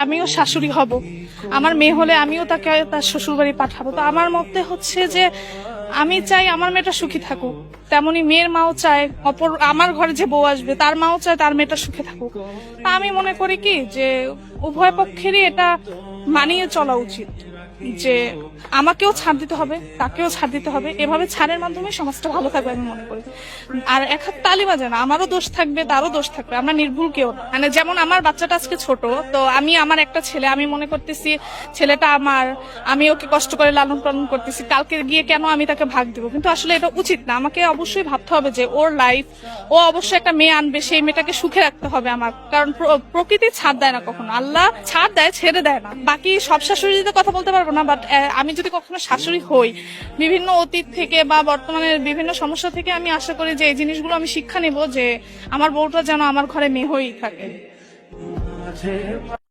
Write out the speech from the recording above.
আমিও শাশুড়ি হব, আমার মেয়ে হলে আমিও তাকে তার শ্বশুর বাড়ি পাঠাবো। তো আমার মতে হচ্ছে যে আমি চাই আমার মেয়েটা সুখী থাকুক, তেমনি মেয়ের মাও চায় আমার ঘরে যে বউ আসবে তার মাও চায় তার মেয়েটা সুখে থাকুক। তা আমি মনে করি কি যে উভয় পক্ষেরই এটা মানিয়ে চলা উচিত, যে আমাকেও ছাড় দিতে হবে, তাকেও ছাড় দিতে হবে। এভাবে ছাড়ের মাধ্যমে সমাজটা ভালো থাকবে আমি মনে করি। আর এক হাত তালি বাজে না, আমারও দোষ থাকবে তারও দোষ থাকবে, আমরা নির্ভুল কেউ না। মানে যেমন আমার বাচ্চাটা আজকে ছোট, তো আমার একটা ছেলে, আমি মনে করতেছি ছেলেটা আমার, আমি ওকে কষ্ট করে লালন পালন করতেছি, কালকে গিয়ে কেন আমি তাকে ভাগ দেবো? কিন্তু আসলে এটা উচিত না। আমাকে অবশ্যই ভাবতে হবে যে ওর লাইফ, ও অবশ্যই একটা মেয়ে আনবে, সেই মেয়েটাকে সুখে রাখতে হবে আমার। কারণ প্রকৃতি ছাড় দেয় না কখনো, আল্লাহ ছাড় দেয়, ছেড়ে দেয় না। বাকি সব শাশুড়িদের কথা বলতে পারবো না, বাট আমি যদি কখনো শাশুড়ি হই, বিভিন্ন অতীত থেকে বা বর্তমানের বিভিন্ন সমস্যা থেকে আমি আশা করি যে এই জিনিসগুলো আমি শিক্ষা নেব, যে আমার বউটা যেন আমার ঘরে মেয়ে হয়েই থাকে।